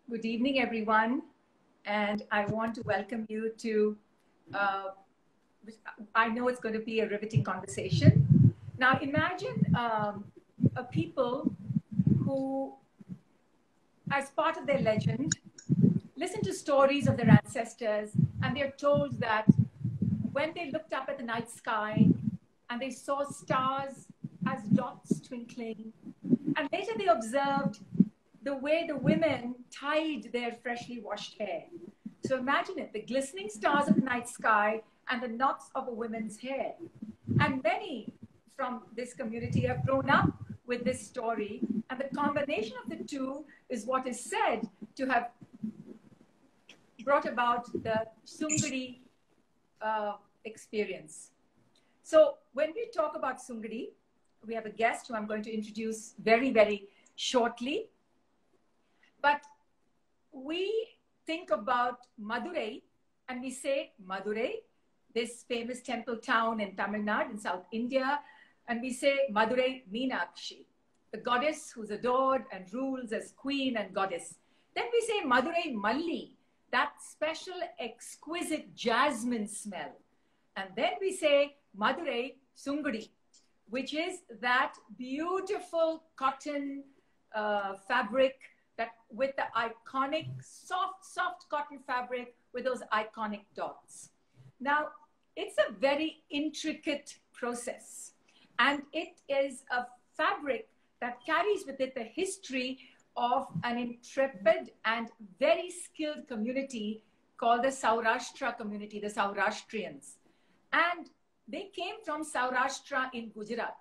Good evening, everyone. And I want to welcome you to, uh, I know it's going to be a riveting conversation. Now, imagine a people who, as part of their legend, listen to stories of their ancestors, and they're told that when they looked up at the night sky and they saw stars as dots twinkling, and later they observed the way the women tied their freshly washed hair. So imagine it, the glistening stars of the night sky and the knots of a woman's hair. And many from this community have grown up with this story, and the combination of the two is what is said to have brought about the Sungadi experience. So when we talk about Sungadi, we have a guest who I'm going to introduce very, very shortly. But we think about Madurai and we say Madurai, this famous temple town in Tamil Nadu in South India, and we say Madurai Meenakshi, the goddess who's adored and rules as queen and goddess. Then we say Madurai Malli, that special exquisite jasmine smell. And then we say Madurai Sungadi, which is that beautiful cotton fabric that with the iconic soft cotton fabric with those iconic dots. Now, it's a very intricate process, and it is a fabric that carries with it the history of an intrepid and very skilled community called the Saurashtra community, the Saurashtrians. And they came from Saurashtra in Gujarat.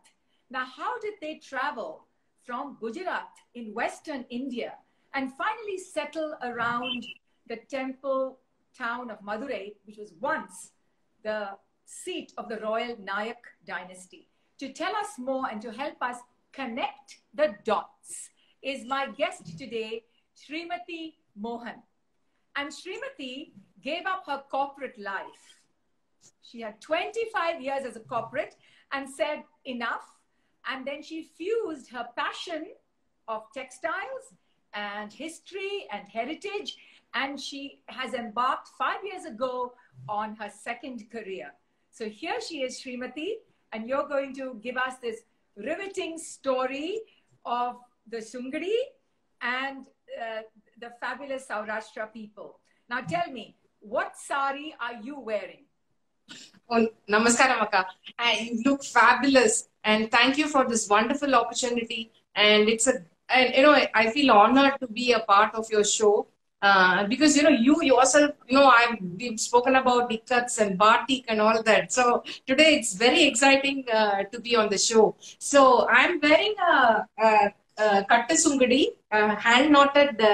Now, how did they travel from Gujarat in Western India and finally settle around the temple town of Madurai, which was once the seat of the royal Nayak dynasty? To tell us more and to help us connect the dots is my guest today, Srimati Mohan. And Srimati gave up her corporate life. She had 25 years as a corporate and said enough. And then she fused her passion of textiles and history and heritage. And she has embarked 5 years ago on her second career. So here she is, Srimati, and you're going to give us this riveting story of the Sungadi and the fabulous Saurashtra people. Now tell me, what sari are you wearing? Oh, namaskaram, Akka. And you look fabulous. And thank you for this wonderful opportunity. And I feel honored to be a part of your show. Because you yourself, we've spoken about ikkats and batik and all that. So today it's very exciting to be on the show. So I'm wearing a katta sungadi, hand knotted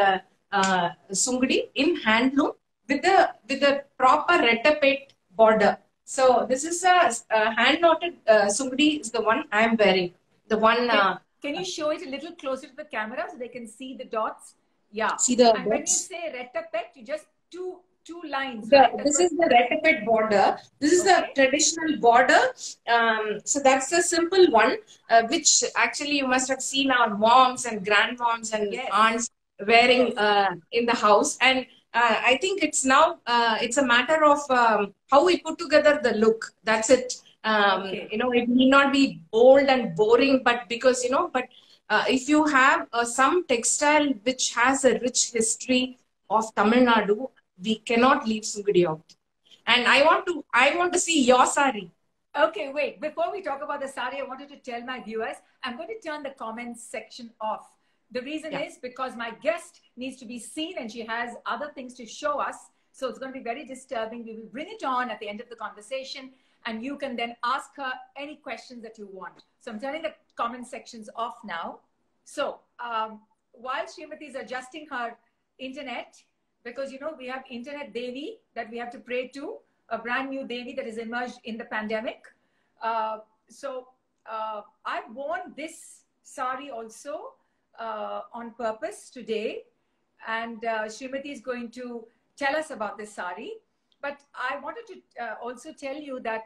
sungadi in handloom with the proper retapet border. So this is a hand knotted sungadi is the one I'm wearing. The one. Can you show it a little closer to the camera so they can see the dots? Yeah. See the and when you say retapet, you just two lines. This is the retapet border. This is the traditional border. So that's a simple one, which actually you must have seen our moms and grandmoms and aunts wearing in the house. And I think it's now it's a matter of how we put together the look. That's it. It need not be bold and boring, but because if you have some textile which has a rich history of Tamil Nadu, we cannot leave Sungadi out. And I want to see your sari. Okay, wait. Before we talk about the sari, I wanted to tell my viewers, I'm going to turn the comments section off. The reason is because my guest needs to be seen and she has other things to show us. So it's going to be very disturbing. We will bring it on at the end of the conversation and you can then ask her any questions that you want. So I'm turning the comment sections off now. So while Srimati is adjusting her internet, because we have Internet Devi that we have to pray to, a brand new Devi that has emerged in the pandemic. So I've worn this sari also on purpose today, and Srimati is going to tell us about this sari. But I wanted to also tell you that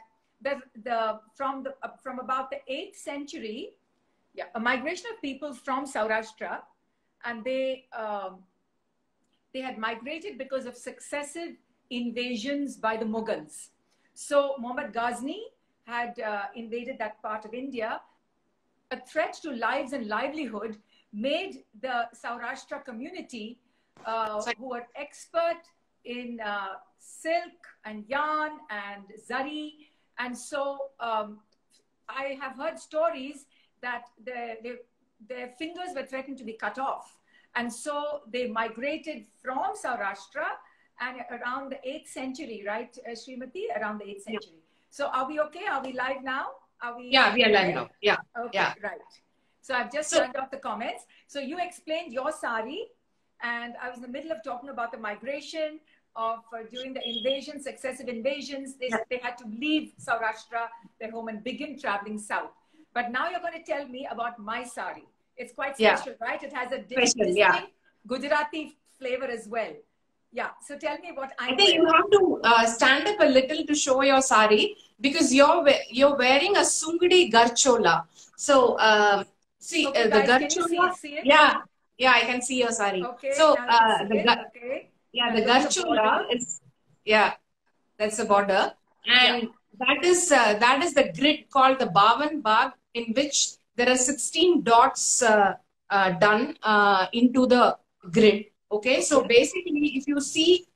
from about the 8th century, a migration of people from Saurashtra, and they they had migrated because of successive invasions by the Mughals. So Muhammad Ghazni had invaded that part of India. A threat to lives and livelihood made the Saurashtra community, who were expert in silk and yarn and zari. And so I have heard stories that their fingers were threatened to be cut off. And so they migrated from Saurashtra and around the 8th century, right, Srimati? Around the 8th century. So are we okay? Are we live now? Are we? Yeah, we are live now. Yeah. Okay, yeah. Right. So I've just turned off the comments. So you explained your sari, and I was in the middle of talking about the migration of during the invasion, successive invasions. They had to leave Saurashtra, their home, and begin traveling south. But now you're going to tell me about my sari. It's quite special, right? It has a distinct Gujarati flavor as well. Yeah. So tell me what I think you have to stand up a little to show your sari, because you're wearing a Sungdi Garchola. So see, okay, the guys, Garchola. Can you see it? Yeah, I can see your sari. Okay. So okay. the Garchola is, that's the border, and that is the grid called the Bavan Bag, in which there are 16 dots done into the grid. Okay, so basically, if you see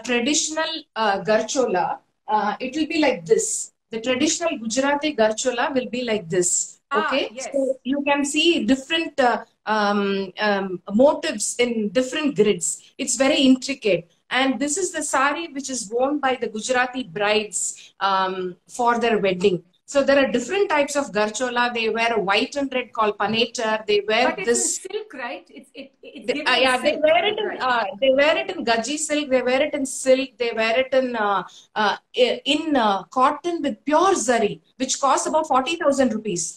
traditional Garchola, it will be like this. The traditional Gujarati Garchola will be like this. Okay, so you can see different motifs in different grids. It's very intricate. And this is the sari which is worn by the Gujarati brides for their wedding. So there are different types of Garchola. They wear a white and red called panetar. They wear but this. It's in silk, right? It's they wear it in they wear it in gaji silk. They wear it in silk. They wear it in cotton with pure zari, which costs about 40,000 rupees.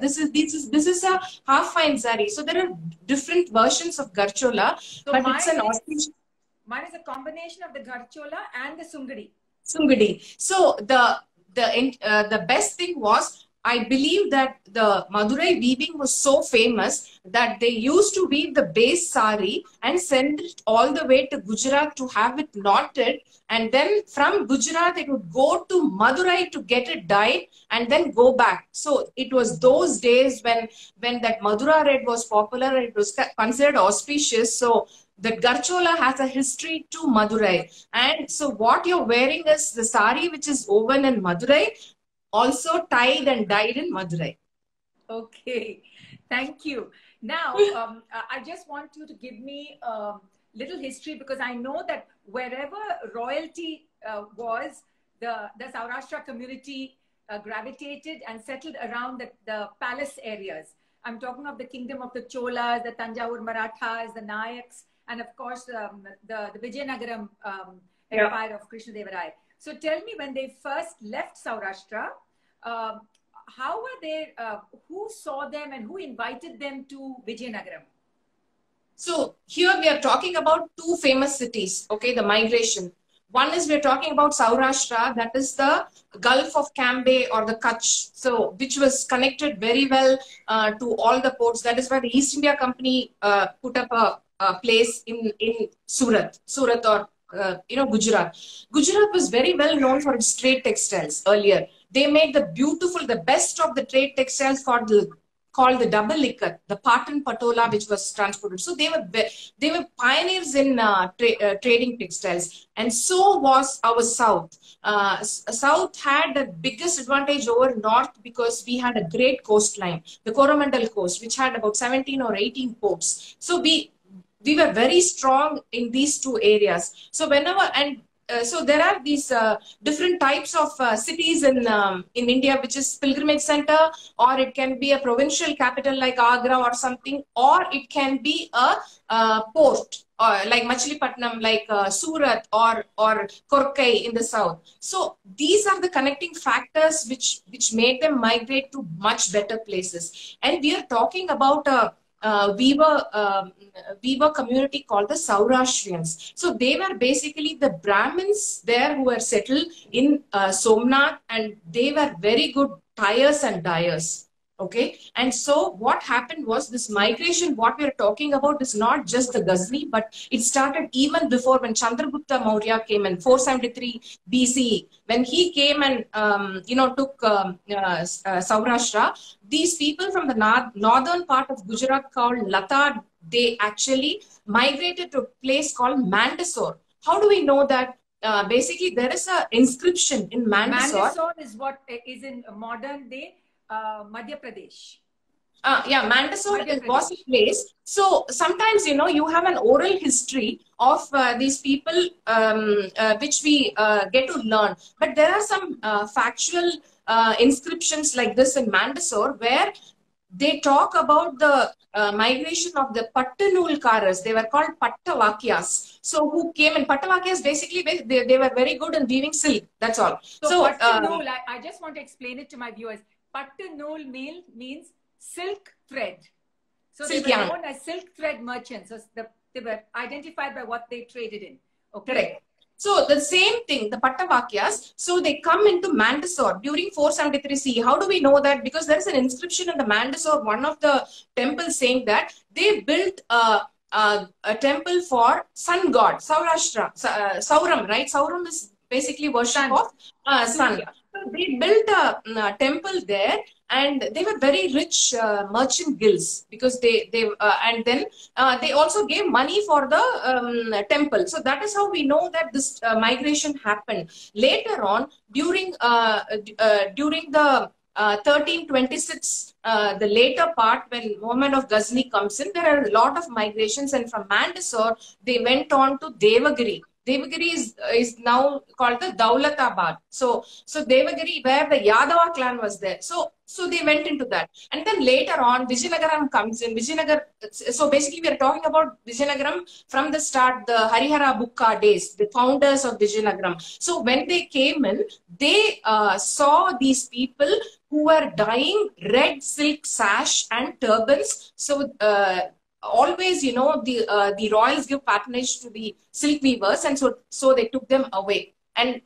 This is a half fine zari. So there are different versions of Garchola, so but it's an auspicious. Mine is a combination of the Garchola and the Sungdi. So the best thing was, I believe that the Madurai weaving was so famous that they used to weave the base sari and send it all the way to Gujarat to have it knotted. And then from Gujarat, it would go to Madurai to get it dyed and then go back. So it was those days when that Madura red was popular, and it was considered auspicious. So the Garchola has a history to Madurai. And so what you're wearing is the sari which is woven in Madurai, also tied and dyed in Madurai. Okay, thank you. Now, I just want you to give me a little history, because I know that wherever royalty was, the Saurashtra community gravitated and settled around the palace areas. I'm talking of the kingdom of the Cholas, the Tanjavur Marathas, the Nayaks, and of course the Vijayanagaram empire of Krishnadeva. So tell me, when they first left Saurashtra, how were they, who saw them and who invited them to Vijayanagaram? So here we are talking about two famous cities, okay, the migration. One is we're talking about Saurashtra, that is the Gulf of Cambay or the Kutch, so which was connected very well to all the ports. That is why the East India Company put up a place in Surat or Gujarat. Gujarat was very well known for its trade textiles earlier. They made the best of the trade textiles called the double ikat, the Patan Patola, which was transported. So they were pioneers in trading textiles, and so was our South. South had the biggest advantage over North because we had a great coastline, the Coromandel coast, which had about 17 or 18 ports. So we were very strong in these two areas. So so there are these different types of cities in India, which is pilgrimage center, or it can be a provincial capital like Agra or something, or it can be a port like Machilipatnam, like Surat or Korkai in the south. So these are the connecting factors which made them migrate to much better places. And we are talking about weaver community called the Saurashtrians. So they were basically the Brahmins there who were settled in Somnath, and they were very good tyers and dyers. Okay, and so what happened was this migration, what we are talking about is not just the Ghazni, but it started even before when Chandragupta Maurya came in 473 BCE. When he came and took Saurashtra, these people from the northern part of Gujarat called Latad, they actually migrated to a place called Mandsaur. How do we know that? Basically, there is an inscription in Mandsaur. Mandsaur is what is in modern day Madhya Pradesh. Yeah, Mandsaur was a place. So sometimes, you have an oral history of these people which we get to learn. But there are some factual inscriptions like this in Mandsaur where they talk about the migration of the Pattanulkaras. They were called Pattavakyas. So who came in Pattavakyas, basically they were very good in weaving silk. That's all. So Pattanul, I just want to explain it to my viewers. Pattanul means silk thread. So they were known as silk thread merchants. So they were identified by what they traded in. Okay. Correct. So the same thing, the Pattavakyas, so they come into Mandsaur during 473 CE. How do we know that? Because there is an inscription in the Mandsaur, one of the temples, saying that they built a temple for sun god, Saurashtra, Sauram, right? Sauram is basically worship of sun. So they built a temple there, and they were very rich merchant guilds because and then they also gave money for the temple. So that is how we know that this migration happened. Later on, during the 1326, the later part when Muhammad of Ghazni comes in, there are a lot of migrations, and from Mandsaur they went on to Devagiri. Devagiri is now called the Daulatabad. So Devagiri, where the Yadava clan was there. So they went into that. And then later on, Vijayanagaram comes in. So basically we are talking about Vijayanagaram from the start, the Harihara Bukka days, the founders of Vijayanagaram. So when they came in, they saw these people who were dyeing red silk sash and turbans. So always, the royals give patronage to the silk weavers, and so they took them away. And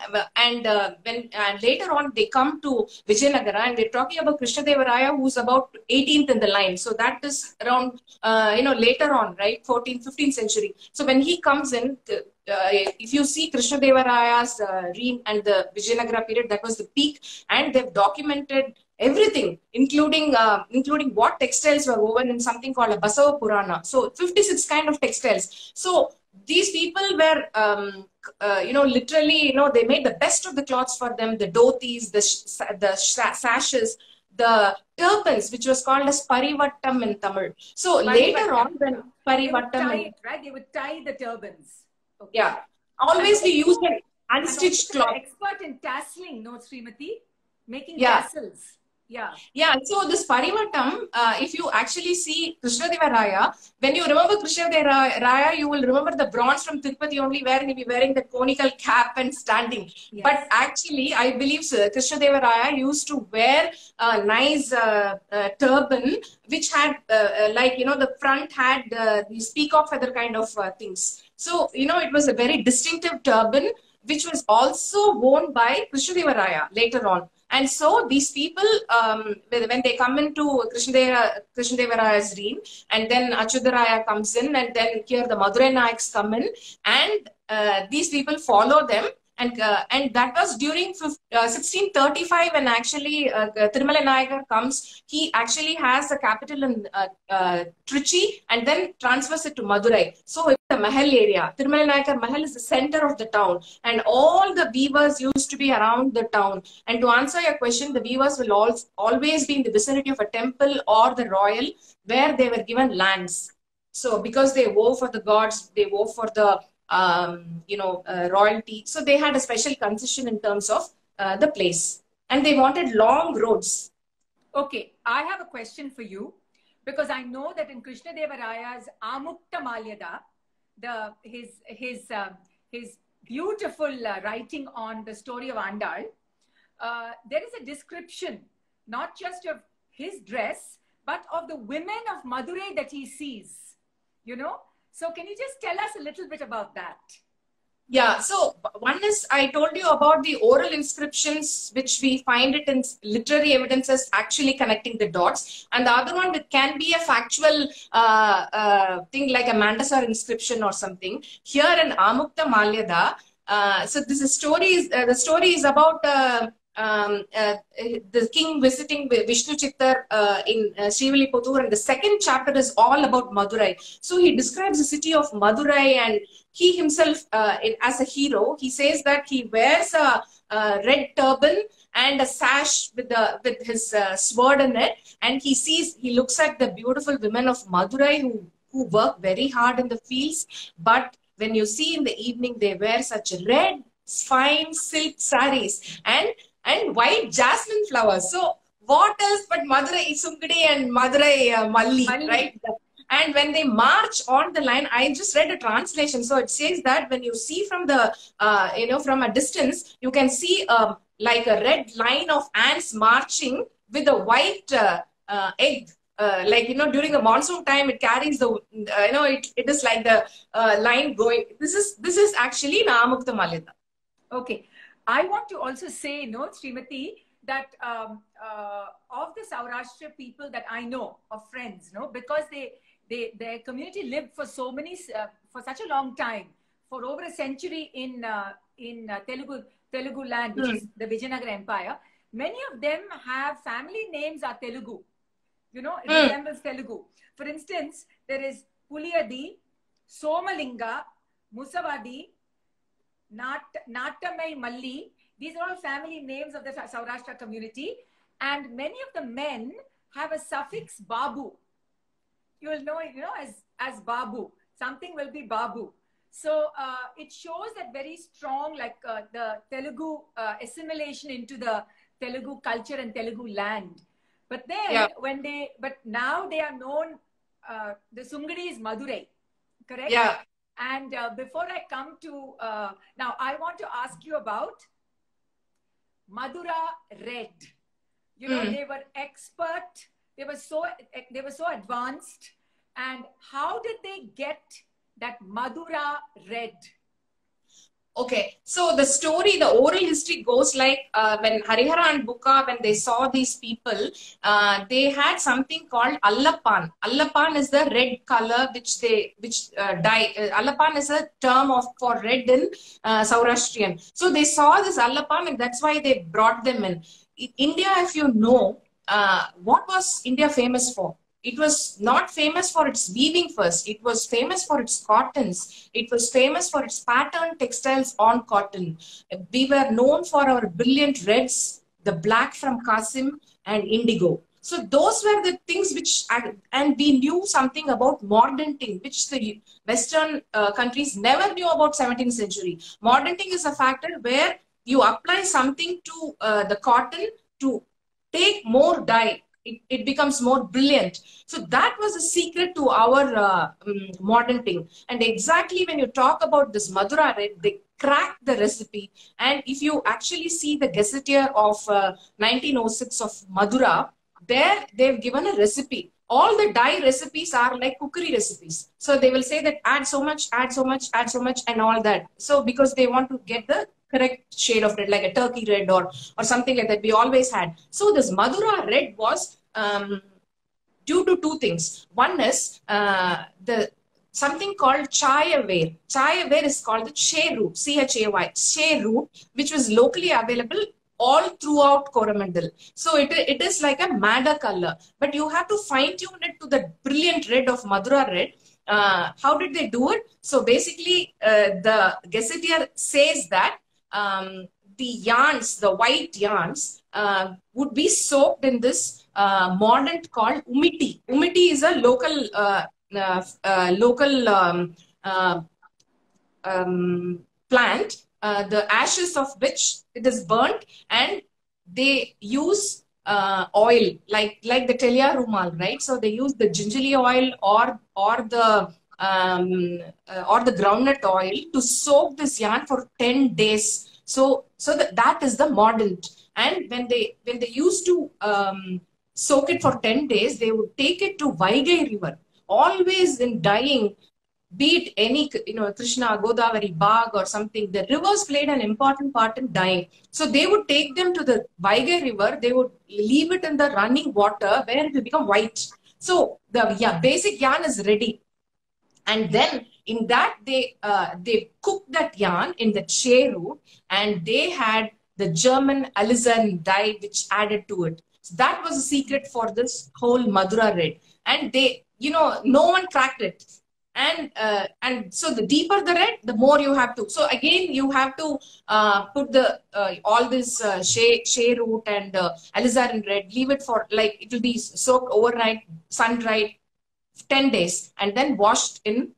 later on they come to Vijayanagara, and they're talking about Krishnadeva who's about 18th in the line. So that is around later on, right, 14th, 15th century. So when he comes in, if you see Krishnadeva reign and the Vijayanagara period, that was the peak, and they've documented everything, including what textiles were woven in something called a Basava Purana. So 56 kind of textiles. So these people were, literally, they made the best of the cloths for them, the dhotis, the sashes, the turbans, which was called as Parivattam in Tamil. So later on, when Parivattam, right? They would tie the turbans. Okay. Yeah. Always we use an unstitched cloth. Expert in tasseling, no, Srimati? Making tassels. Yeah. Yeah. So this Parivattam, if you actually see Krishnadeva Raya, when you remember Krishnadeva Raya, you will remember the bronze from Tirupati only, where he'll be wearing the conical cap and standing. Yes. But actually, I believe Krishnadeva Raya used to wear a nice turban, which had the front had these peacock feather kind of things. So, it was a very distinctive turban, which was also worn by Krishnadeva Raya later on. And so these people, when they come into Krishnadeva Raya's reign, and then Achyutaraya comes in, and then here the Madurai Nayaks come in, and these people follow them. And that was during 1635 when actually Tirumala Nayakar comes. He actually has a capital in Trichy and then transfers it to Madurai. So it's the Mahal area. Tirumala Nayakar Mahal is the center of the town, and all the weavers used to be around the town. And to answer your question, the weavers will always be in the vicinity of a temple or the royal where they were given lands. So because they wove for the gods, they wove for the royalty. So they had a special concession in terms of the place, and they wanted long roads. Okay, I have a question for you, because I know that in Krishnadeva Raya's Amukta Malyada, his beautiful writing on the story of Andal, there is a description not just of his dress, but of the women of Madurai that he sees. So can you just tell us a little bit about that? Yeah, so one is I told you about the oral inscriptions, which we find it in literary evidences actually connecting the dots, and the other one it can be a factual thing like a Mandasar inscription or something. Here in Amukta Malyada, so this is the story is about the king visiting Vishnu Chittar in Srivilliputtur, and the second chapter is all about Madurai. So he describes the city of Madurai, and he himself, as a hero, he says that he wears a red turban and a sash with his sword in it, and he looks at the beautiful women of Madurai who work very hard in the fields, but when you see in the evening, they wear such red, fine silk saris and white jasmine flowers. So what else but Madurai Sungadi and Madurai Malli, right? And when they march on the line, I just read a translation. So it says that when you see from the, from a distance, you can see like a red line of ants marching with a white egg. During the monsoon time, it carries the, it is like the line going. This is actually Amukta Malyada. Okay. I want to also say, Srimati, that of the Saurashtra people that I know, of friends, because their community lived for for such a long time, for over a century in Telugu land, which is the Vijayanagara Empire. Many of them have family names are Telugu. It resembles Telugu. For instance, there is Puliyadi, Somalinga, Musavadi, Nattamai Malli. These are all family names of the Saurashtra community. And many of the men have a suffix Babu. You will know, as Babu. Something will be Babu. So it shows that very strong, the Telugu assimilation into the Telugu culture and Telugu land. But then but now they are known, the Sungadi is Madurai, correct? Yeah. And before I come to, now I want to ask you about Madura Red. They were expert, they were so advanced. And how did they get that Madura Red? Okay, so the story, the oral history goes like when Harihara and Bukka, when they saw these people, they had something called Allapan. Allapan is the red color which dye. Allapan is a term for red in Saurashtrian. So they saw this Allapan, and that's why they brought them in. India, if you know, what was India famous for? It was not famous for its weaving first. It was famous for its cottons. It was famous for its patterned textiles on cotton. We were known for our brilliant reds, the black from Kasim, and indigo. So those were the things and we knew something about mordanting, which the Western countries never knew about 17th century. Mordanting is a factor where you apply something to the cotton to take more dye. It becomes more brilliant. So that was a secret to our mordanting. And exactly when you talk about this Madura Red, they cracked the recipe. And if you actually see the gazetteer of 1906 of Madura, there they've given a recipe. All the dye recipes are like cookery recipes. So they will say that add so much, add so much, add so much, and all that. So because they want to get the correct shade of red, like a turkey red or something like that we always had. So this Madura Red was due to two things. One is something called Chaya-ware. Chaya-ware is called the Chay root, Chay, Chay root, which was locally available all throughout Coromandel. So it is like a madder color, but you have to fine tune it to the brilliant red of Madura Red. How did they do it? So basically, the gazetteer says that the yarns, the white yarns, would be soaked in this mordant called umiti. Umiti is a local plant, the ashes of which it is burnt, and they use oil like the Telia Rumal, right? So they use the gingerly oil or the groundnut oil to soak this yarn for 10 days. So that is the mordant. And when they used to soak it for 10 days, they would take it to Vaigai River. Always in dyeing, be it any, Krishna, Godavari, Bagh or something, the rivers played an important part in dyeing. So they would take them to the Vaigai river, they would leave it in the running water where it will become white. So the basic yarn is ready. And then in that they cooked that yarn in the shea root, and they had the German alizarin dye which added to it. So that was a secret for this whole Madura red. And they, no one cracked it. And so the deeper the red, the more you have to. So again, you have to put the all this shea root and alizarin red, leave it for like, it will be soaked overnight, sun dried 10 days, and then washed in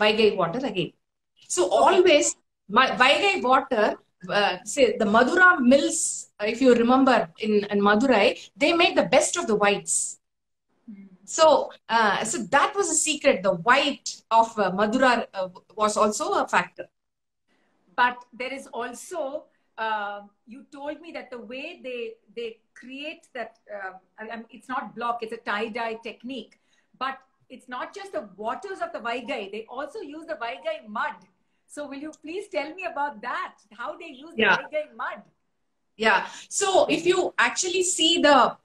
Vaigai water again. So always Vaigai water, say the Madura mills, if you remember in Madurai, they made the best of the whites. So that was a secret. The white of Madura was also a factor. But there is also, you told me that the way they create that, it's not block, it's a tie-dye technique. But it's not just the waters of the Vaigai, they also use the Vaigai mud. So will you please tell me about that? How they use the Vaigai mud? Yeah. So if you actually see the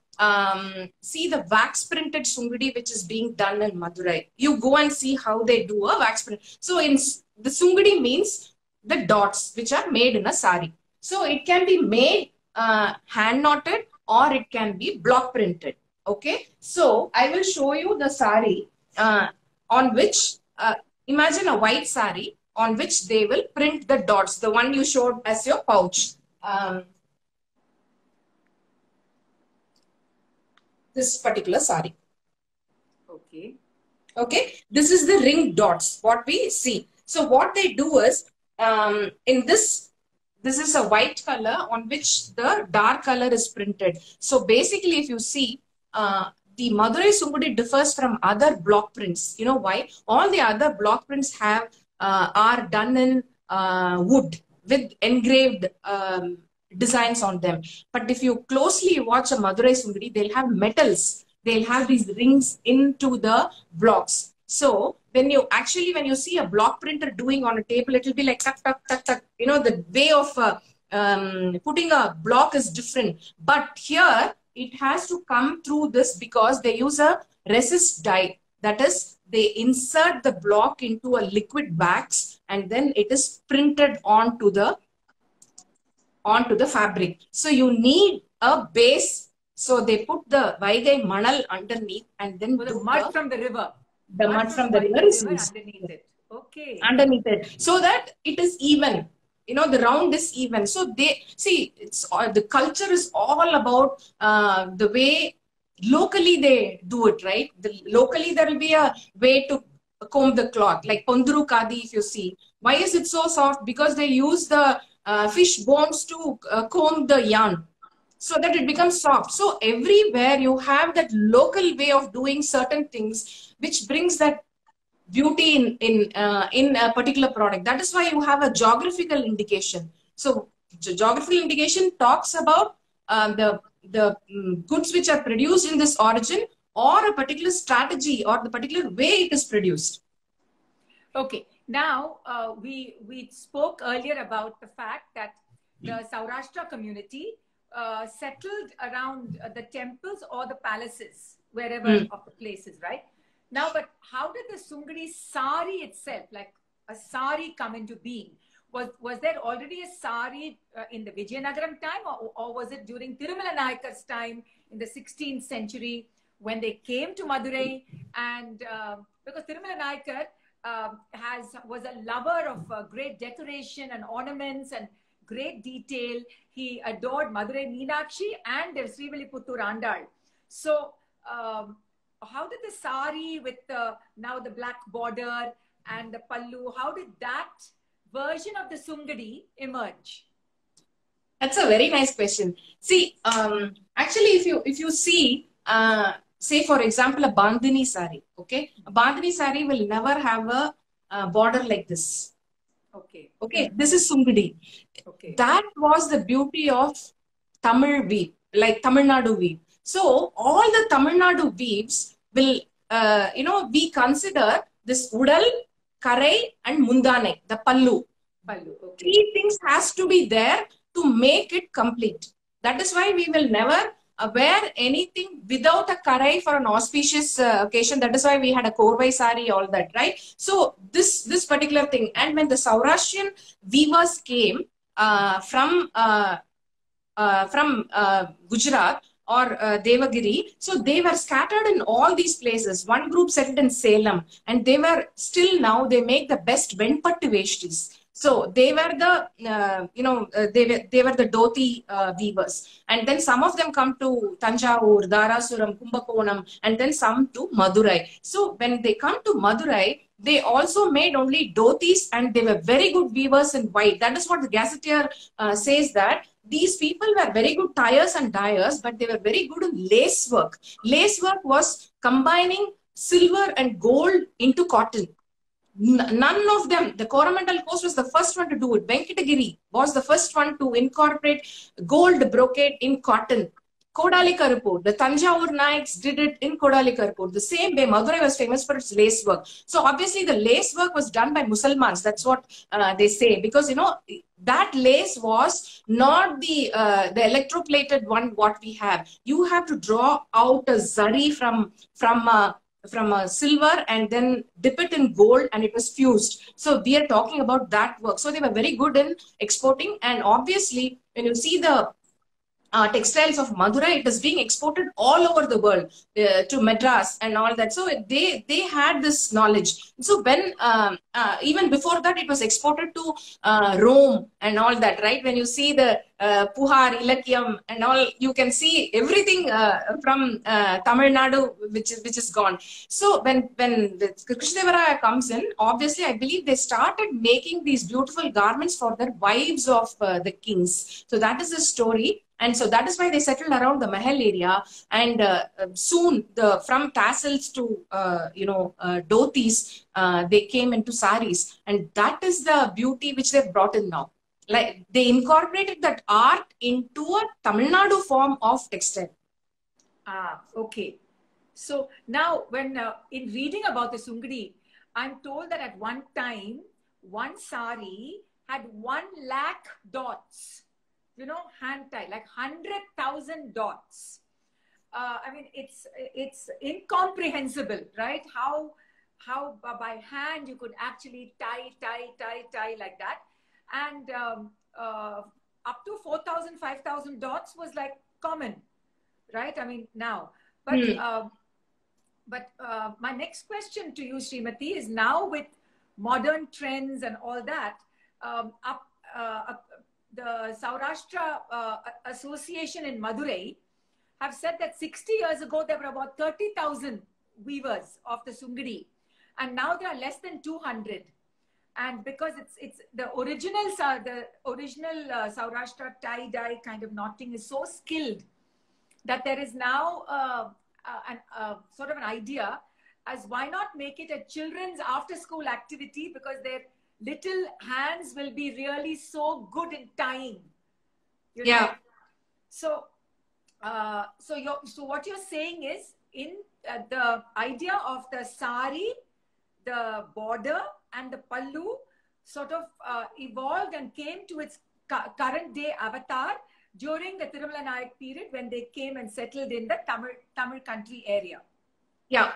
wax printed Sungudi which is being done in Madurai, you go and see how they do a wax print. So in the Sungudi means the dots which are made in a sari. So it can be made hand knotted, or it can be block printed. Okay, so I will show you the sari on which, imagine a white sari on which they will print the dots, the one you showed as your pouch. This particular sari. Okay. Okay, this is the ring dots, what we see. So what they do is, in this is a white color on which the dark color is printed. So basically, if you see, the Madurai Sungudi differs from other block prints. You know why? All the other block prints are done in wood with engraved designs on them. But if you closely watch a Madurai Sungudi, they'll have metals. They'll have these rings into the blocks. So when you see a block printer doing on a table, it will be like tuck, tuck, tuck, tuck. The way of putting a block is different. But here, it has to come through this because they use a resist dye. That is, they insert the block into a liquid wax, and then it is printed onto the fabric. So you need a base. So they put the Vaigai manal underneath, and then the mud from the river. The mud from the river is used underneath it. Okay. Underneath it, so that it is even. The round is even. So they see, it's the culture is all about the way locally they do it, right? Locally there will be a way to comb the cloth, like Ponduru Kadi. If you see, why is it so soft? Because they use the fish bones to comb the yarn, so that it becomes soft. So everywhere you have that local way of doing certain things, which brings that beauty in a particular product. That is why you have a geographical indication. So geographical indication talks about the goods which are produced in this origin, or a particular strategy, or the particular way it is produced. Okay. Now we spoke earlier about the fact that the Saurashtra community settled around the temples or the palaces, wherever of the places, right? Now, but how did the Sungudi sari itself, like a sari, come into being? Was there already a sari in the Vijayanagaram time, or was it during Tirumala Nayakar's time in the 16th century when they came to Madurai? And because Tirumala Nayakar was a lover of great decoration and ornaments and great detail. He adored Madurai Meenakshi and Srivilliputturu Andal. So how did the sari with now the black border and the pallu, how did that version of the Sungudi emerge? That's a very nice question. See, actually, if you see, say for example, a Bandhani sari, okay? A Bandhani sari will never have a border like this. Okay. Okay, this is Sungudi. Okay. That was the beauty of Tamil weave, like Tamil Nadu weave. So all the Tamil Nadu weaves will, we consider this udal karai and mundane, the pallu. Pallu, okay. Three things has to be there to make it complete. That is why we will never wear anything without a karai for an auspicious occasion. That is why we had a korvai sari, all that, right? So this particular thing. And when the Saurashtrian weavers came from Gujarat or Devagiri, so they were scattered in all these places. One group settled in Salem, and they were still now they make the best Venpattu Veshtis. So they were the, they were the dhoti weavers. And then some of them come to Tanjavur, Dharasuram, Kumbakonam, and then some to Madurai. So when they come to Madurai, they also made only dhotis, and they were very good weavers in white. That is what the gazetteer says, that these people were very good tyers and dyers, but they were very good in lace work. Lace work was combining silver and gold into cotton. None of them, the Coromandel Coast was the first one to do it. Venkatagiri was the first one to incorporate gold brocade in cotton. Kodalikarupur, the Tanjavur Naiks did it in Kodalikarupur. The same way, Madurai was famous for its lace work. So obviously the lace work was done by Musalmans. That's what they say. Because, that lace was not the electroplated one what we have. You have to draw out a zari from a silver and then dip it in gold, and it was fused. So we are talking about that work. So they were very good in exporting. And obviously, when you see the textiles of Madurai, it is being exported all over the world to Madras and all that. So they had this knowledge. So when even before that, it was exported to Rome and all that, right? When you see the Puhar, Ilakyam and all, you can see everything from Tamil Nadu, which is gone. So when the Krishnadevaraya comes in, obviously I believe they started making these beautiful garments for their wives of the kings. So that is the story. And so that is why they settled around the Mahal area, and soon from tassels to dhotis, they came into saris, and that is the beauty which they've brought in now. Like they incorporated that art into a Tamil Nadu form of textile. Ah, okay. So now, when in reading about the Sungadi, I'm told that at one time, one sari had 1 lakh dots. Hand tie, like 100,000 dots. I mean, it's incomprehensible, right? How by hand you could actually tie like that. And up to 4,000, 5,000 dots was like common, right? I mean, now. But my next question to you, Srimati, is now with modern trends and all that, the Saurashtra Association in Madurai have said that 60 years ago, there were about 30,000 weavers of the Sungadi. And now there are less than 200. And because it's the original Saurashtra tie-dye kind of knotting is so skilled that there is now sort of an idea as why not make it a children's after-school activity, because their little hands will be really so good in tying. Yeah. So what you're saying is, in the idea of the sari, the border and the pallu sort of evolved and came to its current day avatar during the Tirumala Nayak period, when they came and settled in the Tamil country area. Yeah,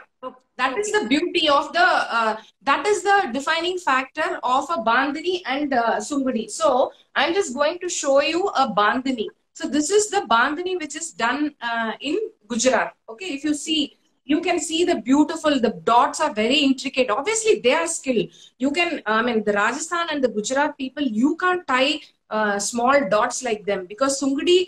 that is the beauty of the, that is the defining factor of a bandhani and Sungadi. So I'm just going to show you a bandhani. So this is the bandhani which is done in Gujarat. Okay, if you see, you can see the beautiful, the dots are very intricate. Obviously, they are skilled. You can, the Rajasthan and the Gujarat people, you can't tie small dots like them, because Sungadi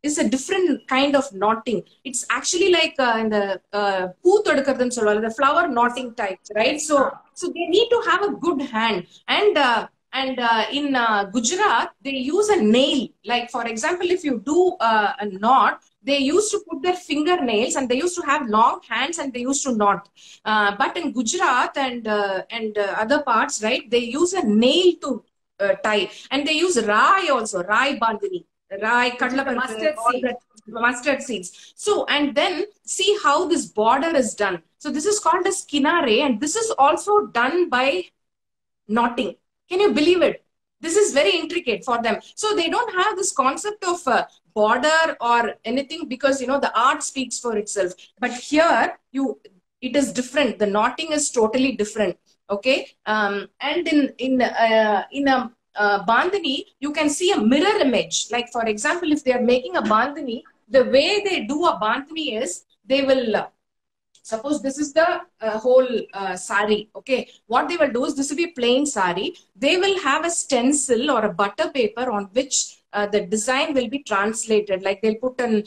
is a different kind of knotting. It's actually like in the the flower knotting type, right? So they need to have a good hand. And in Gujarat, they use a nail. Like, for example, if you do a knot, they used to put their fingernails, and they used to have long hands, and they used to knot. But in Gujarat and other parts, right, they use a nail to tie, and they use rai also, rai bandhani, rai, kadla, mustard seed. Mustard seeds. So, and then see how this border is done. So this is called as kinare, and this is also done by knotting. Can you believe it? This is very intricate for them. So they don't have this concept of border or anything, because, you know, the art speaks for itself. But here, it is different. The knotting is totally different. Okay, and in a bandhani, you can see a mirror image. Like, for example, if they are making a bandhani, the way they do a bandhani is they will suppose this is the whole sari. Okay, what they will do is, this will be plain sari. They will have a stencil or a butter paper on which the design will be translated. Like, they'll put an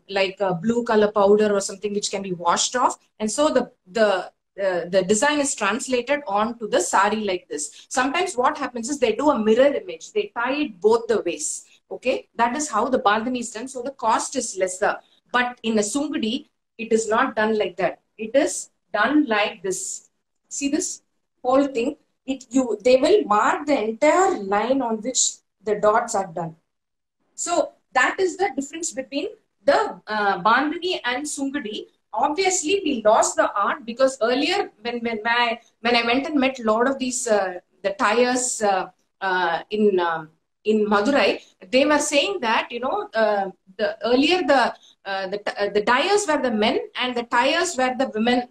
like a blue color powder or something which can be washed off, and so the design is translated onto the sari like this. Sometimes what happens is they do a mirror image. They tie it both the ways. Okay, that is how the bandhani is done. So the cost is lesser. But in a sungudi, it is not done like that. It is done like this. See this whole thing? They will mark the entire line on which the dots are done. So that is the difference between the bandhani and sungudi. Obviously, we lost the art, because earlier when I went and met a lot of these the tyers in Madurai, they were saying that, you know, the dyers were the men and the tyers were the women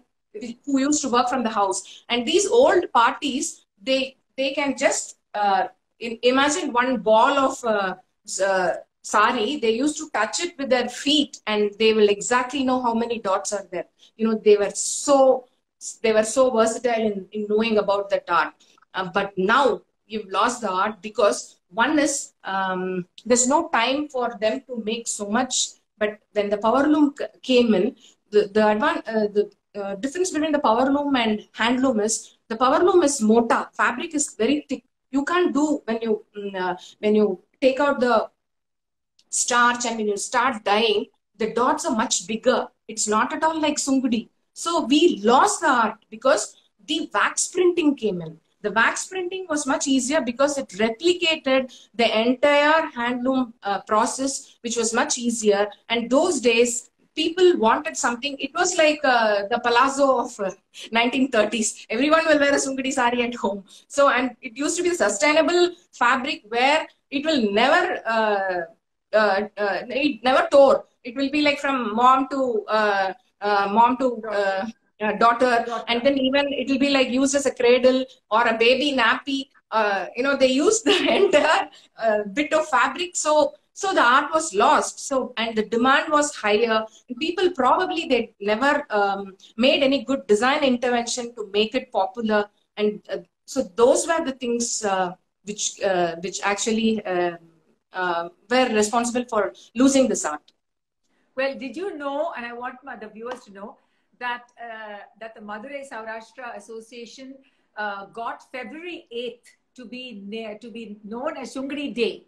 who used to work from the house. And these old parties, they can just imagine one ball of sari. They used to touch it with their feet, and they will exactly know how many dots are there. You know, they were so versatile in knowing about that art. But now you've lost the art, because one is there's no time for them to make so much. But when the power loom came in, the difference between the power loom and handloom is, the power loom is mota. Fabric is very thick. You can't do, when you take out the starch and when you start dyeing, the dots are much bigger. It's not at all like sungudi. So we lost the art because the wax printing came in. The wax printing was much easier because it replicated the entire handloom process, which was much easier. And those days, people wanted something. It was like the palazzo of 1930s. Everyone will wear a sungudi sari at home. So, and it used to be a sustainable fabric where it will never, it never tore. It will be like from mom to daughter, and then even it will be like used as a cradle or a baby nappy. You know, they used the entire bit of fabric. So the art was lost. So, and the demand was higher. People probably, they never made any good design intervention to make it popular. And so those were the things which actually were responsible for losing this art. Well, did you know, and I want the viewers to know, that that the Madurai Saurashtra Association got February 8th to be known as Sungadi Day.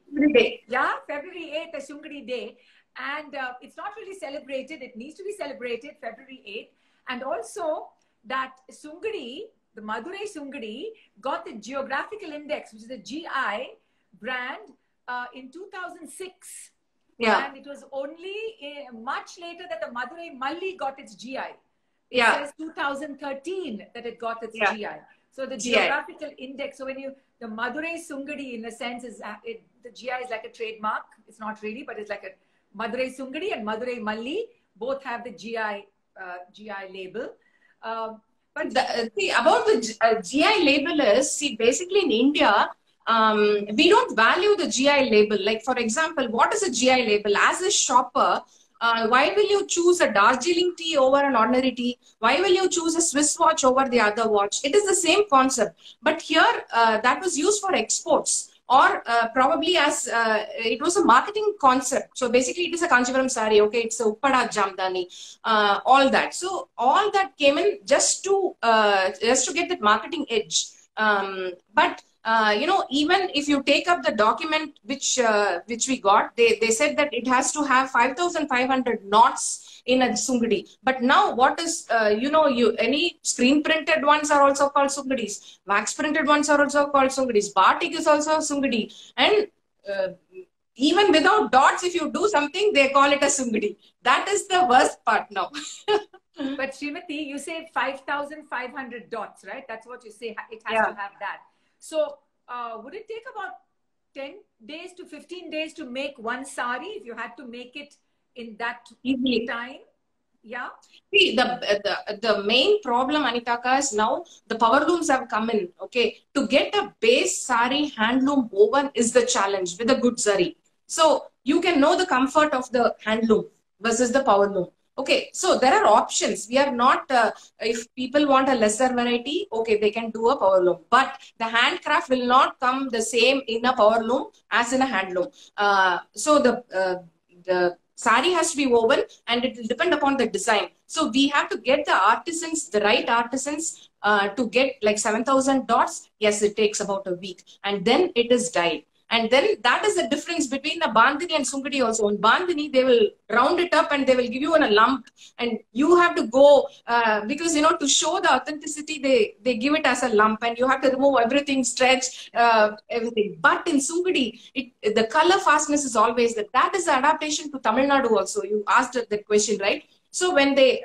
Yeah, February 8th as Sungadi Day. And it's not really celebrated. It needs to be celebrated February 8th. And also that Sungadi, the Madurai Sungadi, got the geographical index, which is the GI brand, in 2006. Yeah. And it was only much later that the Madurai Malli got its GI. It says 2013 that it got its GI. So the geographical index. So when the Madurai Sungadi, in a sense, is the GI is like a trademark. It's not really, but it's like a Madurai Sungadi and Madurai Malli both have the GI label. But see, about the GI label is, see, basically in India, we don't value the GI label. Like, for example, what is a GI label? As a shopper, why will you choose a Darjeeling tea over an ordinary tea? Why will you choose a Swiss watch over the other watch? It is the same concept. But here, that was used for exports, or probably as it was a marketing concept. So basically, it is a Kanchipuram sari. Okay, it's a Uppada Jamdani, all that. So all that came in just to get that marketing edge. But you know, even if you take up the document which we got, they said that it has to have 5,500 knots in a sungadi. But now what is, you know, any screen printed ones are also called sungadis. Wax printed ones are also called sungadis. Batik is also a sungadi. And even without dots, if you do something, they call it a sungadi. That is the worst part now. But Srimati, you say 5,500 dots, right? That's what you say. It has Yeah. to have that. So would it take about 10 days to 15 days to make one sari if you had to make it in that Easily. time? Yeah. See, the main problem, Anitaka, is now the power looms have come in. Okay, to get a base sari handloom woven is the challenge with a good zari. So you can know the comfort of the handloom versus the power loom. Okay, so there are options. We are not, if people want a lesser variety, okay, they can do a power loom. But the handcraft will not come the same in a power loom as in a handloom. So the sari has to be woven and it will depend upon the design. So we have to get the artisans, the right artisans to get like 7,000 dots. Yes, it takes about a week. And then it is dyed. And then that is the difference between a bandhani and sungadi also. In bandhani, they will round it up and they will give you in a lump. And you have to go, because, you know, to show the authenticity, they give it as a lump and you have to remove everything, stretch, everything. But in sungadi, the color fastness is always there. That is the adaptation to Tamil Nadu also. You asked that question, right? So when they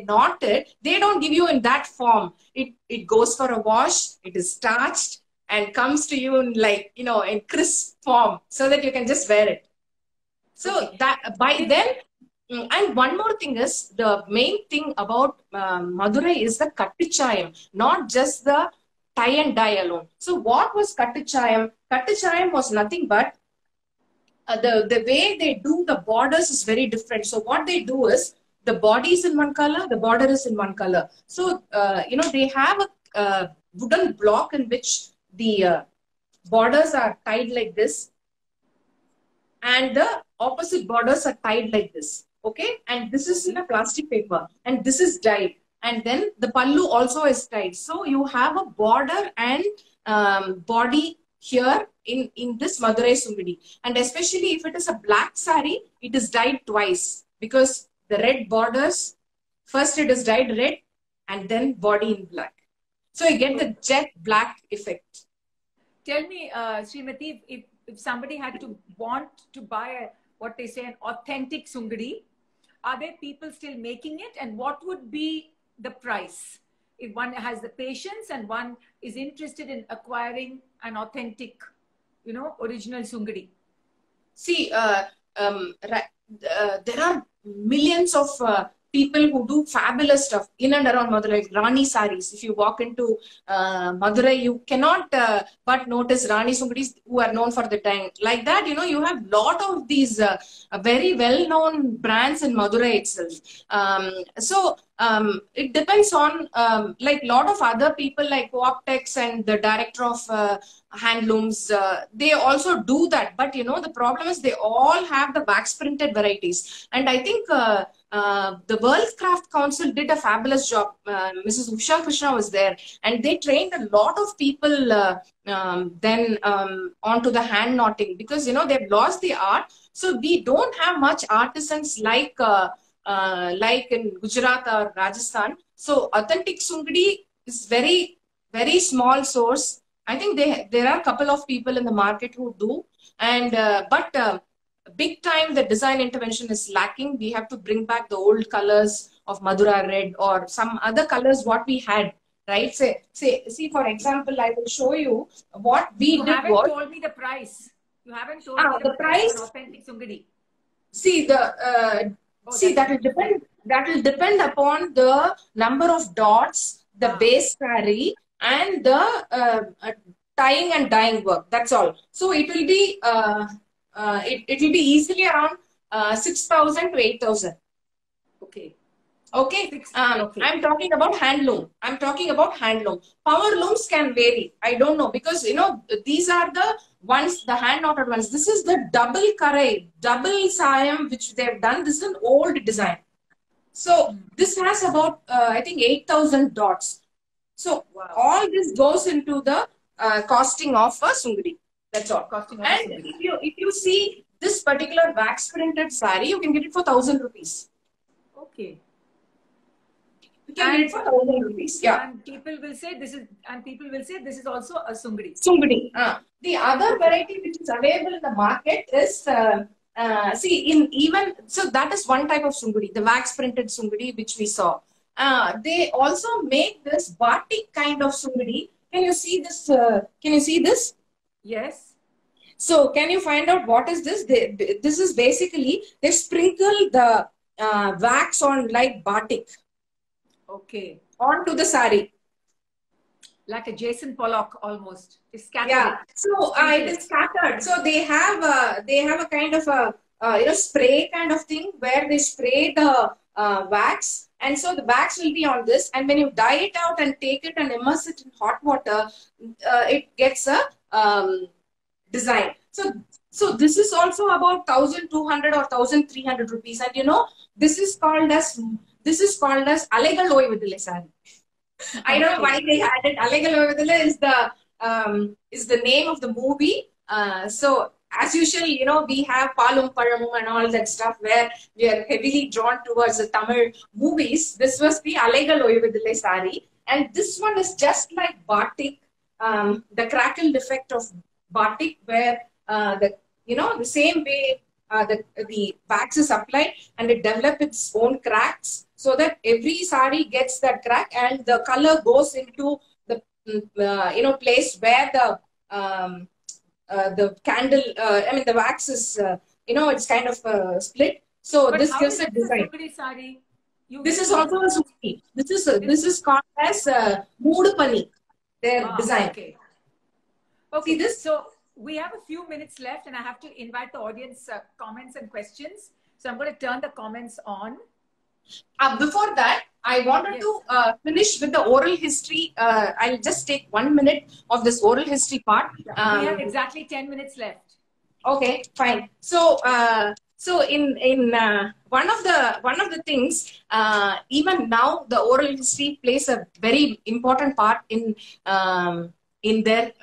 knot it, they don't give you in that form. It goes for a wash, it is starched, and comes to you in, like, you know, in crisp form so that you can just wear it. So that by then, and one more thing is, the main thing about Madurai is the Kattichayam, not just the tie and dye alone. So what was Kattichayam? Kattichayam was nothing but the way they do the borders is very different. So what they do is, the body is in one color, the border is in one color. So, you know, they have a wooden block in which the borders are tied like this, and the opposite borders are tied like this. Okay, and this is in a plastic paper, and this is dyed, and then the pallu also is tied. So you have a border and body here in this Madurai Sungadi, and especially if it is a black sari, it is dyed twice, because the red borders, first it is dyed red and then body in black. So you get the jet black effect. Tell me, Srimati, if somebody had to want to buy what they say an authentic sungadi, are there people still making it, and what would be the price if one has the patience and one is interested in acquiring an authentic, you know, original sungadi? See, there are millions of people who do fabulous stuff in and around Madurai. Rani saris. If you walk into Madurai, you cannot but notice Rani Sungadis who are known for the time. Like that, you know, you have lot of these very well-known brands in Madurai itself. So it depends on like lot of other people like Cooptex and the director of handlooms. They also do that. But, you know, the problem is they all have the wax printed varieties. And I think the World Craft Council did a fabulous job. Mrs. Usha Krishna was there, and they trained a lot of people then onto the hand knotting, because, you know, they've lost the art. So we don't have much artisans like in Gujarat or Rajasthan. So authentic sungadi is very, very small source. I think there are a couple of people in the market who do, and but big time the design intervention is lacking. We have to bring back the old colors of Madura red or some other colors what we had, right? See, for example, I will show you what we did. You haven't told me the price. You haven't told me the price of authentic sungadi. See, that will depend. That will depend upon the number of dots, the base sari, and the tying and dyeing work. That's all. So it will be it will be easily around 6,000 to 8,000. Okay. Okay. I'm talking about handloom. I'm talking about handloom. Power looms can vary. I don't know, because, you know, these are the ones, the hand knotted ones. This is the double karai, double sayam, which they've done. This is an old design. So this has about, I think, 8,000 dots. So all this goes into the costing of a sungadi. That's all. And if you see this particular wax printed sari, you can get it for 1,000 rupees. Okay. You can carry it for 1,000 rupees. Yeah. And people will say this is also a sungri. Sungri. The other variety which is available in the market is see in even so that is one type of sungri, the wax printed sungri which we saw. They also make this batik kind of sungri. Can you see this? Can you see this? Yes. So can you find out what is this? This is basically they sprinkle the wax on like batik. Okay. Onto the sari. Like a Jason Pollock almost. It's scattered. Yeah. So it is scattered. So they have a kind of a spray kind of thing where they spray the wax, and so the wax will be on this, and when you dye it out and take it and immerse it in hot water, it gets a design. So this is also about 1,200 or 1,300 rupees, and this is called as Alegal Oivudile sari. I don't know why they added Alegal Oivudile is the name of the movie. So as usual, we have Palum Paramum and all that stuff where we are heavily drawn towards the Tamil movies. This was the Alegal Oivudile sari, and this one is just like batik, the crackled effect of batik, where the same way the wax is applied and it develops its own cracks, so that every sari gets that crack and the color goes into the place where the candle, the wax is it's kind of split. So but this gives a design. This is also a sukhi. This is called as mood pani. Their design. Okay. See this. So we have a few minutes left, and I have to invite the audience comments and questions. So I'm going to turn the comments on. Before that, I wanted to finish with the oral history. I'll just take 1 minute of this oral history part. We have exactly 10 minutes left. Okay, fine. So, in one of the things, even now the oral history plays a very important part in their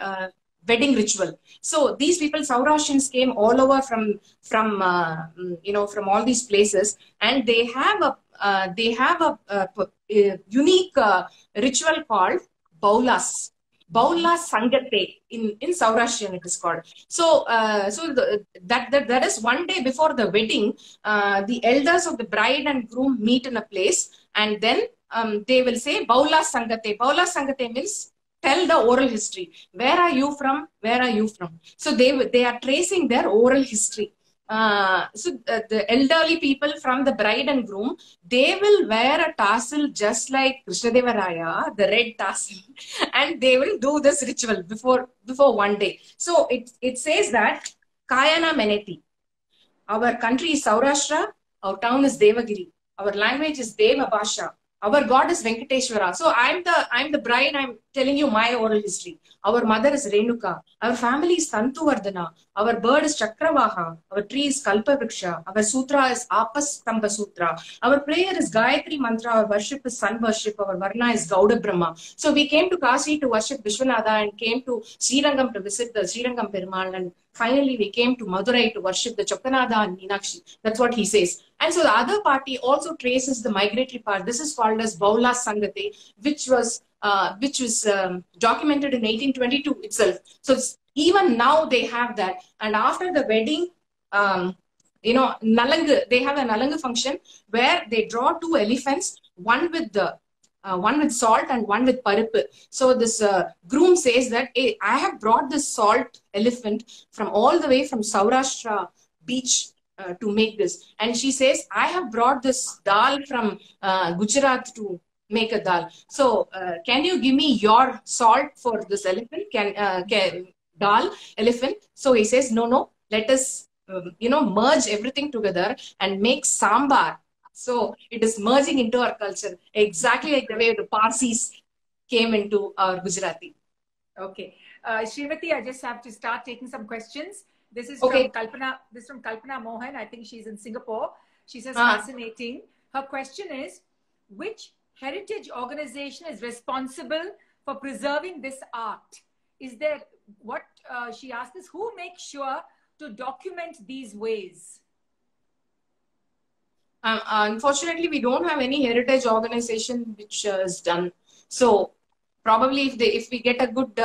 wedding ritual. So these people, Saurashtrians, came all over from all these places, and they have a unique ritual called Baulas. Baula Sangate in Saurashtrian it is called. So that is one day before the wedding. The elders of the bride and groom meet in a place, and then they will say Baula Sangate. Baula Sangate means tell the oral history. Where are you from? Where are you from? So they are tracing their oral history. The elderly people from the bride and groom, they will wear a tassel just like Krishnadevaraya, the red tassel, and they will do this ritual before one day. So it says that Kayana Meneti. Our country is Saurashtra, our town is Devagiri, our language is Deva Bhasha. Our God is Venkateshwara. So I'm the bride. I'm telling you my oral history. Our mother is Renuka. Our family is Tantuvardhana. Our bird is Chakravaha. Our tree is Kalpavriksha. Our sutra is Apastamba Sutra. Our prayer is Gayatri Mantra. Our worship is Sun worship. Our Varna is Gauda Brahma. So we came to Kasi to worship Vishwanatha and came to Srirangam to visit the Srirangam Perumal, and finally we came to Madurai to worship the Chokkanatha and Meenakshi. That's what he says. And so the other party also traces the migratory part. This is called as Baula Sangate, which was documented in 1822 itself. So even now they have that. And after the wedding, Nalangu, they have a Nalangu function where they draw two elephants, one with salt and one with paripu. So this groom says that, hey, I have brought this salt elephant from all the way from Saurashtra beach to make this. And she says, I have brought this dal from Gujarat to make a dal. So can you give me your salt for this elephant? Can dal elephant? So he says, no, let us merge everything together and make sambar. So it is merging into our culture, exactly like the way the Parsis came into our Gujarati. Okay. Srimati, I just have to start taking some questions. This is from Kalpana. This is from Kalpana Mohan. I think she's in Singapore. She says, fascinating. Her question is, which heritage organization is responsible for preserving this art? Is there, what she asked is, who makes sure to document these ways? Unfortunately, we don't have any heritage organization which is done. So probably if we get a good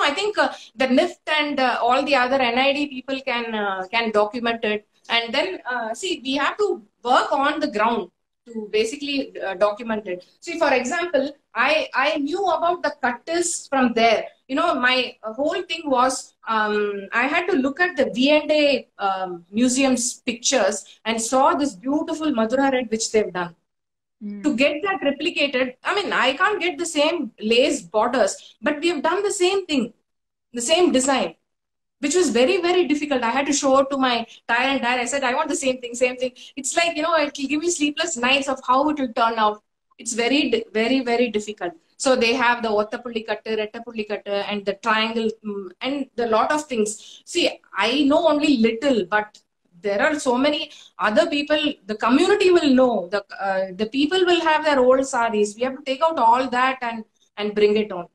I think the NIFT and all the other NID people can document it, and then see we have to work on the ground to basically document it. See, for example, I knew about the cutters from there. My whole thing was I had to look at the V&A museum's pictures and saw this beautiful Madura red which they've done. To get that replicated, I mean, I can't get the same lace borders, but we have done the same thing, the same design, which was very, very difficult. I had to show it to my tire and dye. I said, I want the same thing, same thing. It's like, it will give me sleepless nights of how it will turn out. It's very, very, very difficult. So they have the Ottapulli cutter, Rettapulli cutter, and the triangle, and the lot of things. See, I know only little, but there are so many other people. The community will know. The people will have their old saris. We have to take out all that and bring it on.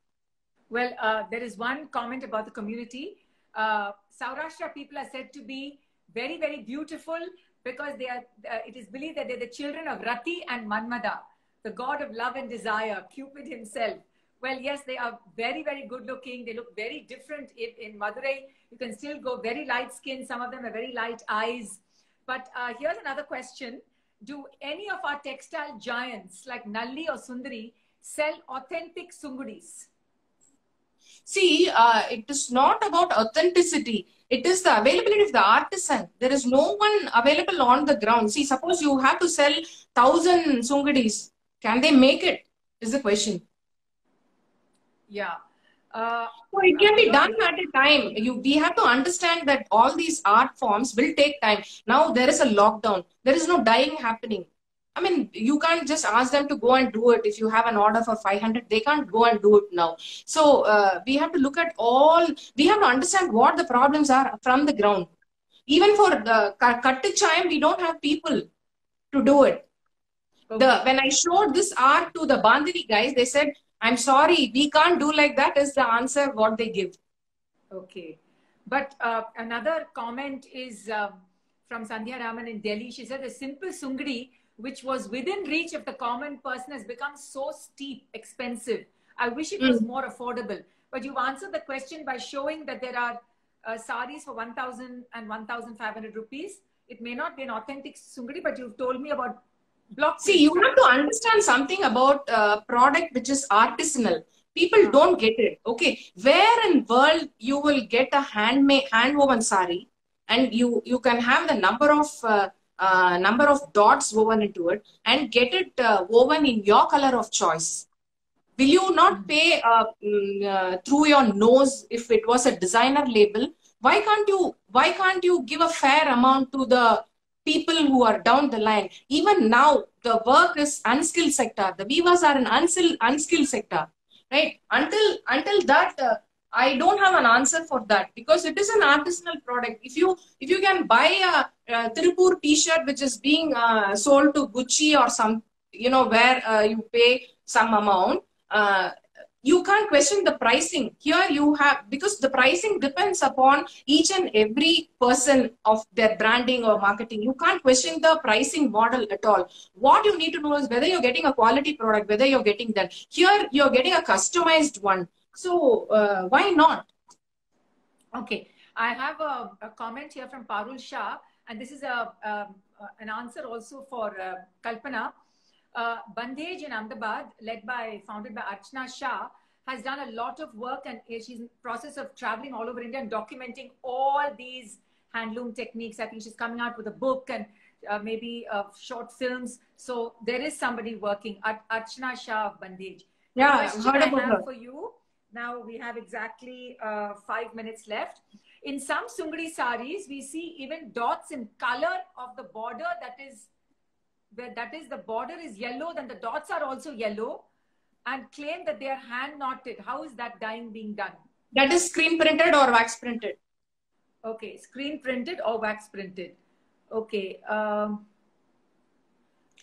Well, there is one comment about the community. Saurashtra people are said to be very, very beautiful because they are. It is believed that they're the children of Rati and Manmada, the god of love and desire, Cupid himself. Well, yes, they are very, very good looking. They look very different in Madurai. You can still go very light skin. Some of them have very light eyes. But here's another question. Do any of our textile giants like Nalli or Sundari sell authentic sungudis? See, it is not about authenticity. It is the availability of the artisan. There is no one available on the ground. See, suppose you have to sell 1,000 sungudis. Can they make it? Is the question. Yeah. So it can be done at a time. We have to understand that all these art forms will take time. Now there is a lockdown. There is no dyeing happening. I mean, you can't just ask them to go and do it. If you have an order for 500, they can't go and do it now. So we have to look at we have to understand what the problems are from the ground. Even for the Kattichayam, we don't have people to do it. Okay. When I showed this art to the Bandhani guys, they said, I'm sorry, we can't do like that is the answer what they give. Okay. But another comment is from Sandhya Raman in Delhi. She said the simple sungri, which was within reach of the common person, has become so steep, expensive. I wish it was more affordable. But you've answered the question by showing that there are saris for 1,000 and 1,500 rupees. It may not be an authentic sungri, but you've told me about block. See, you have to understand something about product which is artisanal. People don't get it. Okay, where in world you will get a hand-woven sari, and you can have the number of dots woven into it and get it woven in your color of choice. Will you not pay through your nose if it was a designer label? Why can't you give a fair amount to the people who are down the line? Even now, the work is unskilled sector. The weavers are an unskilled sector, right? Until that, I don't have an answer for that because it is an artisanal product. If you can buy a Tirupur T-shirt which is being sold to Gucci or some, where you pay some amount, you can't question the pricing. Here you have, because the pricing depends upon each and every person of their branding or marketing. You can't question the pricing model at all. What you need to know is whether you're getting a quality product, whether you're getting that. Here you're getting a customized one. So why not? Okay. I have a comment here from Parul Shah, and this is an answer also for Kalpana. Bandhej in Ahmedabad, founded by Archana Shah, has done a lot of work, and she's in the process of traveling all over India and documenting all these handloom techniques. I think she's coming out with a book and maybe short films. So there is somebody working at Archana Shah of Bandhej. Yeah, I've heard about her. For you. Now we have exactly 5 minutes left. In some Sungri saris, we see even dots in color of the border. That is the border is yellow, then the dots are also yellow, and claim that they are hand knotted. How is that dyeing being done? That is screen printed or wax printed. Okay, screen printed or wax printed. Okay.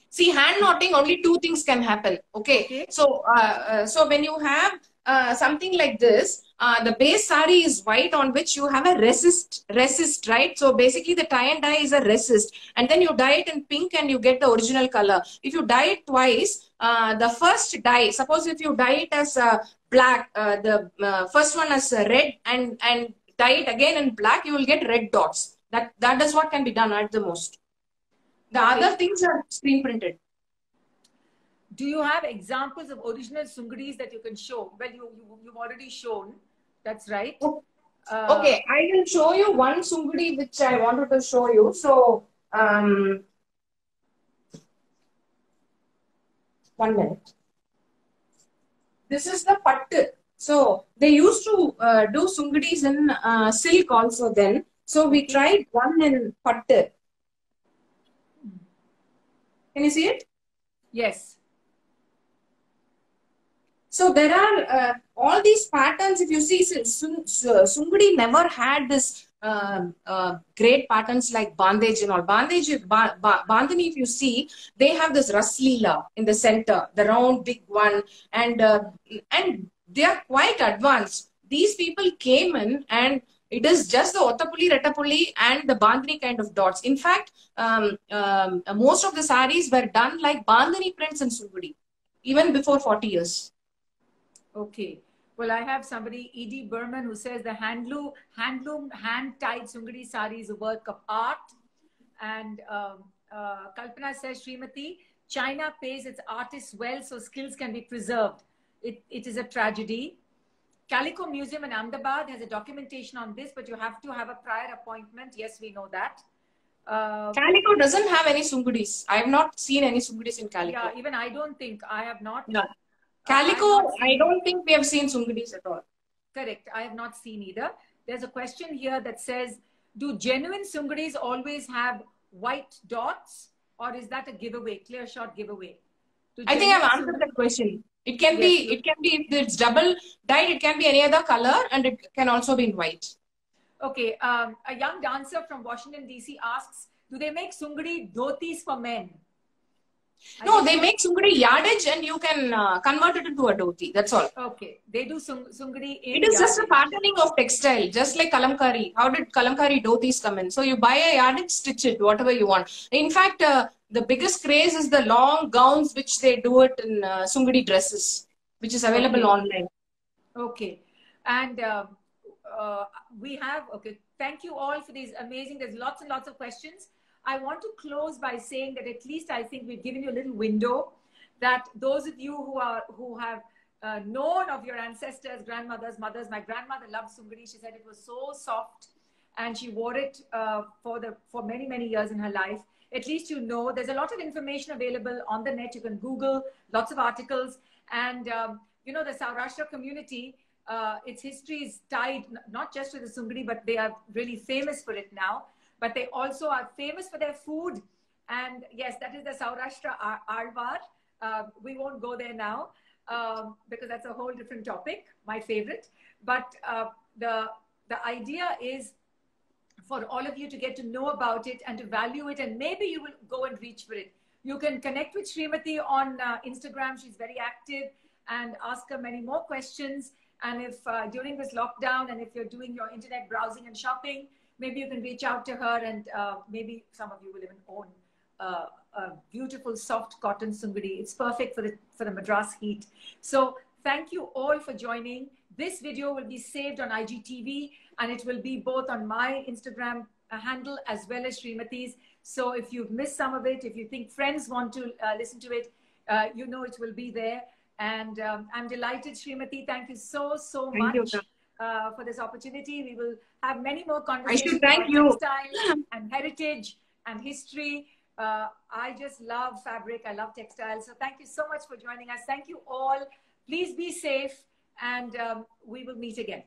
See, hand knotting, only two things can happen. Okay. So when you have something like this. The base sari is white on which you have a resist, right? So basically the tie and dye is a resist. And then you dye it in pink and you get the original color. If you dye it twice, the first dye, suppose if you dye it as black, the first one as red and dye it again in black, you will get red dots. That is what can be done at the most. The other things are screen printed. Do you have examples of original sungadis that you can show? Well, you've already shown. That's right. Okay, I will show you one sungadi which I wanted to show you. So, 1 minute. This is the pattu. So, they used to do sungadis in silk also then. So, we tried one in pattu. Can you see it? Yes. So there are all these patterns. If you see, Sungadi never had this great patterns like bandage and all. Bandhani, if you see, they have this Raslila in the center, the round big one, and they are quite advanced. These people came in and it is just the Ottapulli, Rettapulli and the Bandhani kind of dots. In fact, most of the saris were done like Bandhani prints in Sungadi, even before 40 years. Okay. Well, I have somebody, E.D. Berman, who says the handloom hand-tied Sungadi sari is a work of art. And Kalpana says, Srimati, China pays its artists well so skills can be preserved. It is a tragedy. Calico Museum in Ahmedabad has a documentation on this, but you have to have a prior appointment. Yes, we know that. Calico doesn't have any Sungadis. I have not seen any Sungadis in Calico. Yeah, even I don't think. I have not. No. Calico, I don't think we have seen Sungadis at all. Correct. I have not seen either. There's a question here that says, do genuine Sungadis always have white dots, or is that a giveaway, clear shot giveaway? I think I've answered that question. It can be, if it's double dyed, it can be any other color, and it can also be in white. Okay. A young dancer from Washington, D.C. asks, do they make Sungadi dhotis for men? No, they make Sungadi yardage and you can convert it into a dhoti. That's all. Okay. They do Sungadi in It is yardage. just a patterning of textile, just like kalamkari. How did kalamkari dhotis come in? So you buy a yardage, stitch it, whatever you want. In fact, the biggest craze is the long gowns, which they do it in Sungadi dresses, which is available online. Okay. And we have, thank you all for these amazing, there's lots and lots of questions. I want to close by saying that at least I think we've given you a little window that those of you who have known of your ancestors, grandmothers, mothers. My grandmother loved Sungadi. She said it was so soft, and she wore it for many, many years in her life. At least you know there's a lot of information available on the net. You can Google lots of articles, and you know, the Saurashtra community, its history is tied not just to the Sungadi, but they are really famous for it now. But they also are famous for their food. And yes, that is the Saurashtra Alvar. We won't go there now because that's a whole different topic, my favorite. But the idea is for all of you to get to know about it and to value it, and maybe you will go and reach for it. You can connect with Srimati on Instagram. She's very active, and ask her many more questions. And if during this lockdown, and if you're doing your internet browsing and shopping, maybe you can reach out to her, and maybe some of you will even own a beautiful soft cotton Sungadi. It's perfect for the Madras heat. So thank you all for joining. This video will be saved on IGTV, and it will be both on my Instagram handle as well as Srimati's. So if you've missed some of it, if you think friends want to listen to it, you know it will be there. And I'm delighted, Srimati. Thank you so much for this opportunity. We will have many more conversations about textile and heritage and history. I just love fabric. I love textiles. So thank you so much for joining us. Thank you all. Please be safe, and we will meet again.